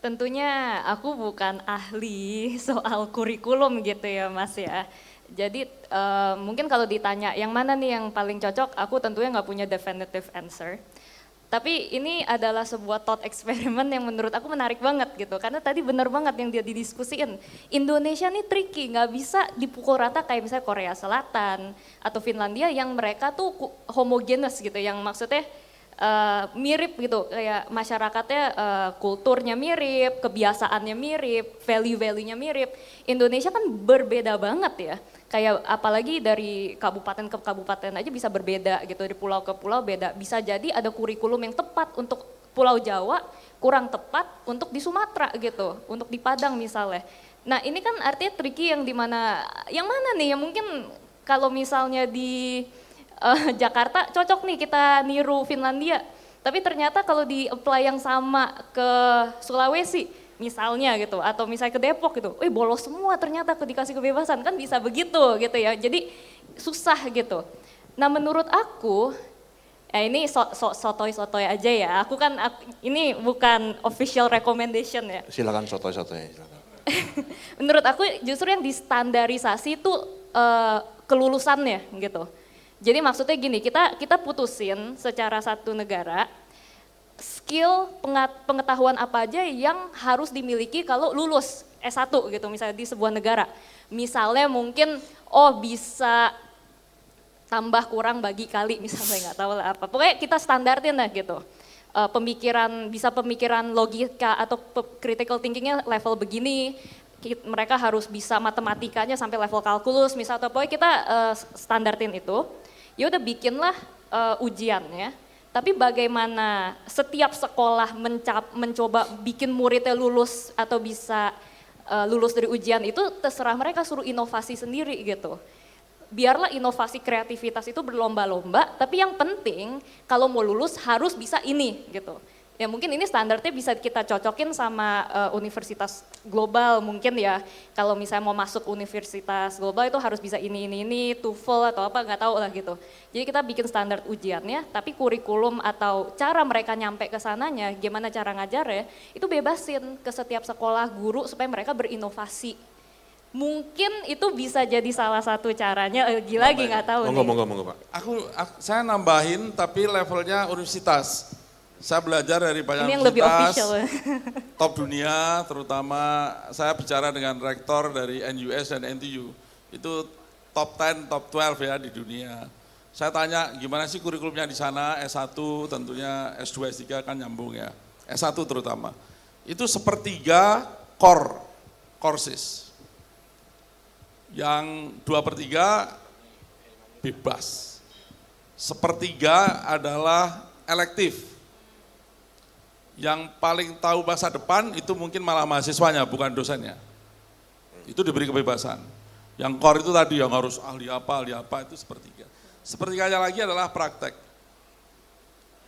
Tentunya aku bukan ahli soal kurikulum gitu ya Mas ya. Jadi mungkin kalau ditanya yang mana nih yang paling cocok, aku tentunya nggak punya definitive answer. Tapi ini adalah sebuah thought eksperimen yang menurut aku menarik banget gitu. Karena tadi benar banget yang dia didiskusiin. Indonesia nih tricky, nggak bisa dipukul rata kayak misalnya Korea Selatan atau Finlandia yang mereka tuh homogenes gitu. Yang maksudnya mirip gitu, kayak masyarakatnya kulturnya mirip, kebiasaannya mirip, value-value-nya mirip. Indonesia kan berbeda banget ya. Kayak apalagi dari kabupaten ke kabupaten aja bisa berbeda gitu, dari pulau ke pulau beda. Bisa jadi ada kurikulum yang tepat untuk Pulau Jawa, kurang tepat untuk di Sumatera gitu, untuk di Padang misalnya. Nah ini kan artinya tricky yang dimana, yang mana nih yang mungkin kalau misalnya di Jakarta cocok nih kita niru Finlandia. Tapi ternyata kalau di apply yang sama ke Sulawesi misalnya gitu, atau misalnya ke Depok gitu, bolos semua ternyata dikasih kebebasan, kan bisa begitu gitu ya, jadi susah gitu. Nah menurut aku Ya ini sotoy-sotoy aja ya. Ini bukan official recommendation ya. Silakan sotoy-sotoy. Silakan. Menurut aku justru yang distandarisasi itu kelulusannya gitu. Jadi maksudnya gini, kita putusin secara satu negara skill pengetahuan apa aja yang harus dimiliki kalau lulus S1 gitu misalnya di sebuah negara. Misalnya mungkin bisa tambah kurang bagi kali misalnya nggak tahu lah apa. Pokoknya kita standartin lah gitu. Pemikiran logika atau critical thinkingnya level begini, mereka harus bisa matematikanya sampai level kalkulus misalnya, atau pokoknya kita standartin itu, ya udah bikinlah ujiannya, tapi bagaimana setiap sekolah mencoba bikin muridnya lulus atau bisa lulus dari ujian itu terserah mereka, suruh inovasi sendiri gitu. Biarlah inovasi kreativitas itu berlomba-lomba, tapi yang penting kalau mau lulus harus bisa ini gitu. Ya mungkin ini standarnya bisa kita cocokin sama universitas global mungkin ya. Kalau misalnya mau masuk universitas global itu harus bisa ini, TOEFL atau apa nggak tahu lah gitu. Jadi kita bikin standar ujiannya, tapi kurikulum atau cara mereka nyampe ke sananya, gimana cara ngajarnya, itu bebasin ke setiap sekolah guru supaya mereka berinovasi. Mungkin itu bisa jadi salah satu caranya, lagi nggak tahu nih. Monggo Pak. Saya nambahin tapi levelnya universitas. Saya belajar dari banyak Ini yang lebih universitas official. top dunia, terutama saya bicara dengan rektor dari NUS dan NTU. Itu top 10, top 12 ya di dunia. Saya tanya gimana sih kurikulumnya di sana, S1 tentunya, S2, S3 kan nyambung ya. S1 terutama. Itu sepertiga core courses. Yang 2/3 bebas. Sepertiga adalah elektif. Yang paling tahu masa depan itu mungkin malah mahasiswanya, bukan dosennya. Itu diberi kebebasan. Yang core itu tadi yang harus ahli apa itu sepertiga. Sepertiganya lagi adalah praktek.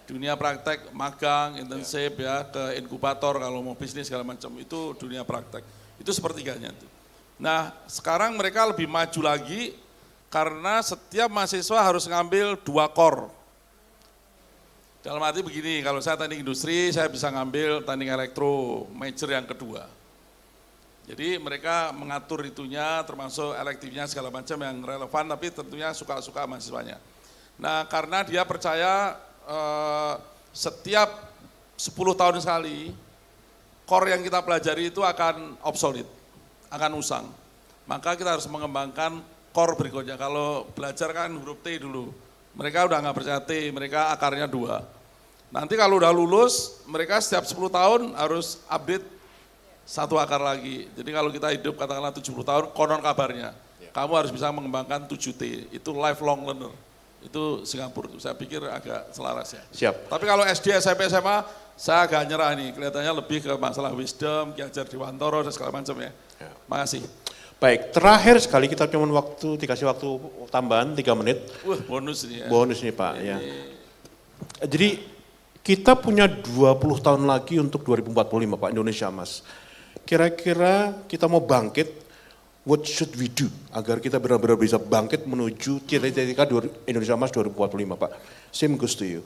Dunia praktek, magang, intensif ya, ke inkubator kalau mau bisnis segala macam, itu dunia praktek. Itu sepertiganya tuh. Nah sekarang mereka lebih maju lagi karena setiap mahasiswa harus ngambil 2 core. Dalam arti begini, kalau saya teknik industri, saya bisa ngambil teknik elektro, major yang kedua. Jadi mereka mengatur itunya, termasuk elektifnya segala macam yang relevan, tapi tentunya suka-suka mahasiswanya. Nah karena dia percaya setiap 10 tahun sekali, core yang kita pelajari itu akan obsolete, akan usang. Maka kita harus mengembangkan core berikutnya. Kalau belajar kan huruf T dulu, mereka udah nggak percaya T, mereka akarnya 2. Nanti kalau udah lulus, mereka setiap 10 tahun harus update 1 akar lagi. Jadi kalau kita hidup katakanlah 70 tahun, konon kabarnya, kamu harus bisa mengembangkan 7T, itu lifelong learner. Itu Singapura, saya pikir agak selaras ya. Siap. Tapi kalau SD, SMP, SMA, saya agak nyerah nih, kelihatannya lebih ke masalah wisdom, Ki Hajar Dewantoro dan segala macam ya. Makasih. Baik, terakhir sekali kita cuma dikasih waktu tambahan 3 menit. Bonus nih ya. Bonus nih Pak ya. Jadi kita punya 20 tahun lagi untuk 2045 Pak Indonesia Mas. Kira-kira kita mau bangkit, what should we do agar kita benar-benar bisa bangkit menuju cita-cita Indonesia Emas 2045 Pak. Same goes to you.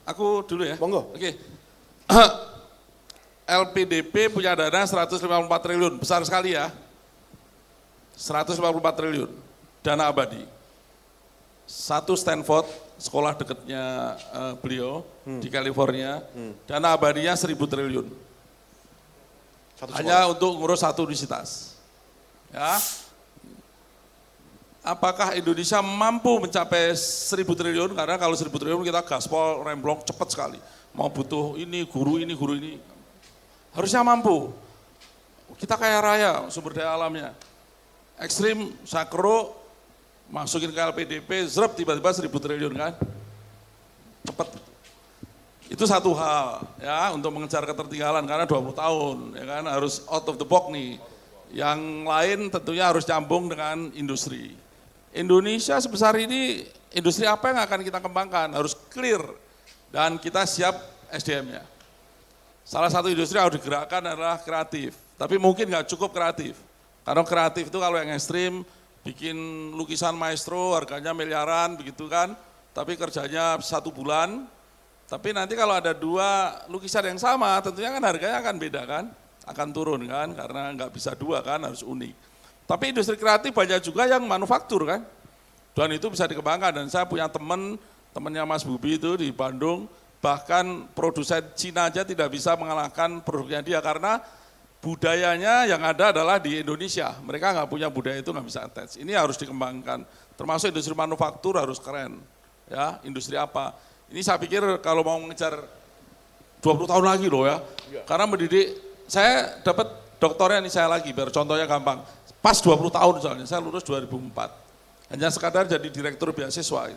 Aku dulu ya. Monggo. Oke. LPDP punya dana 154 triliun, besar sekali ya. 154 triliun, dana abadi. Satu Stanford, sekolah dekatnya beliau di California, dana abadinya 1.000 triliun. Hanya untuk ngurus satu universitas. Ya. Apakah Indonesia mampu mencapai 1.000 triliun? Karena kalau 1.000 triliun kita gaspol, remblong cepat sekali. Mau butuh ini, guru ini. Harusnya mampu. Kita kaya raya sumber daya alamnya. Ekstrim, sakro, masukin ke LPDP, zrep tiba-tiba 1.000 triliun kan. Cepat. Itu satu hal ya untuk mengejar ketertinggalan karena 20 tahun ya kan, harus out of the box nih. Yang lain tentunya harus nyambung dengan industri. Indonesia sebesar ini, industri apa yang akan kita kembangkan? Harus clear dan kita siap SDM-nya. Salah satu industri yang harus digerakkan adalah kreatif, tapi mungkin nggak cukup kreatif. Karena kreatif itu kalau yang ekstrim, bikin lukisan maestro harganya miliaran begitu kan, tapi kerjanya 1 bulan, tapi nanti kalau ada 2 lukisan yang sama, tentunya kan harganya akan beda kan, akan turun kan, karena nggak bisa 2 kan, harus unik. Tapi industri kreatif banyak juga yang manufaktur kan, dan itu bisa dikembangkan. Dan saya punya temannya Mas Bubi itu di Bandung, bahkan produsen Cina aja tidak bisa mengalahkan produknya dia, karena budayanya yang ada adalah di Indonesia. Mereka nggak punya budaya itu, nggak bisa attach. Ini harus dikembangkan, termasuk industri manufaktur harus keren. Ya, industri apa? Ini saya pikir kalau mau mengejar 20 tahun lagi loh ya. Karena mendidik, saya dapat doktornya nih saya lagi, biar contohnya gampang. Pas 20 tahun misalnya, saya lulus 2004. Hanya sekadar jadi direktur beasiswa.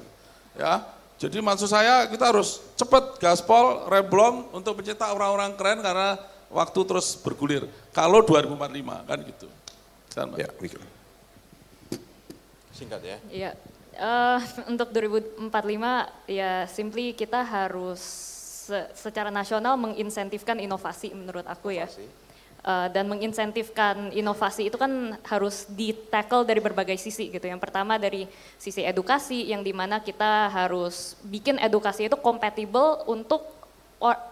Ya, jadi maksud saya kita harus cepat gaspol, remblong untuk mencetak orang-orang keren karena waktu terus bergulir. Kalau 2045 kan gitu. Ya, Miki. Singkat ya. Iya, untuk 2045 ya simply kita harus secara nasional menginsentifkan inovasi menurut aku ya. Dan menginsentifkan inovasi itu kan harus di-tackle dari berbagai sisi gitu. Yang pertama dari sisi edukasi yang dimana kita harus bikin edukasi itu kompatibel untuk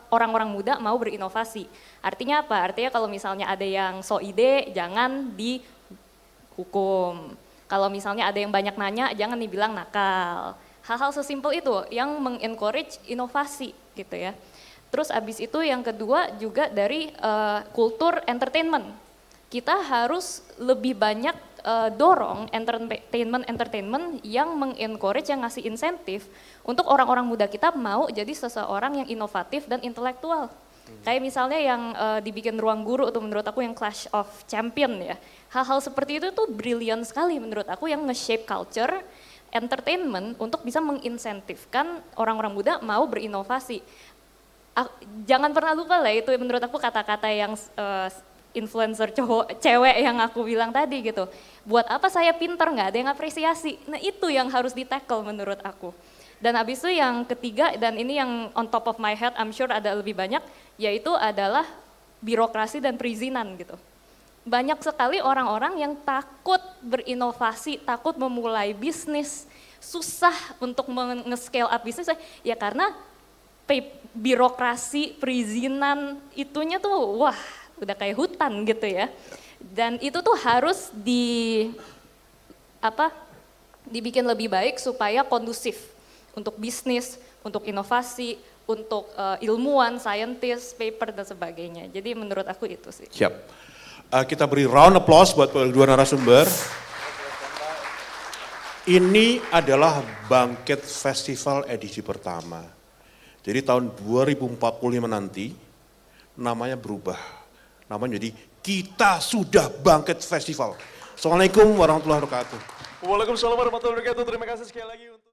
orang-orang muda mau berinovasi. Artinya apa? Artinya kalau misalnya ada yang so ide jangan dihukum. Kalau misalnya ada yang banyak nanya jangan dibilang nakal. Hal-hal sesimpel itu yang mengencourage inovasi gitu ya. Terus abis itu yang kedua juga dari kultur entertainment. Kita harus lebih banyak dorong entertainment yang mengencourage, yang ngasih insentif untuk orang-orang muda kita mau jadi seseorang yang inovatif dan intelektual. Kayak misalnya yang dibikin Ruang Guru itu menurut aku yang Clash of Champion ya. Hal-hal seperti itu tuh brilliant sekali menurut aku yang nge-shape culture entertainment untuk bisa menginsentifkan orang-orang muda mau berinovasi. Jangan pernah lupa lah itu menurut aku kata-kata yang influencer cewek yang aku bilang tadi gitu. Buat apa saya pinter nggak ada yang apresiasi. Nah itu yang harus di-tackle menurut aku. Dan habis itu yang ketiga dan ini yang on top of my head I'm sure ada lebih banyak yaitu adalah birokrasi dan perizinan gitu. Banyak sekali orang-orang yang takut berinovasi, takut memulai bisnis, susah untuk nge-scale up bisnis ya karena birokrasi, perizinan itunya tuh wah udah kayak hutan gitu ya. Dan itu tuh harus dibikin lebih baik supaya kondusif untuk bisnis, untuk inovasi, untuk ilmuwan, saintis, paper dan sebagainya. Jadi menurut aku itu sih. Siap. Kita beri round applause buat kedua narasumber. Ini adalah Bangkit Festival edisi pertama. Jadi tahun 2045 nanti namanya berubah. Namanya jadi Kita Sudah Bangkit Festival. Assalamualaikum warahmatullahi wabarakatuh. Waalaikumsalam warahmatullahi wabarakatuh. Terima kasih sekali lagi untuk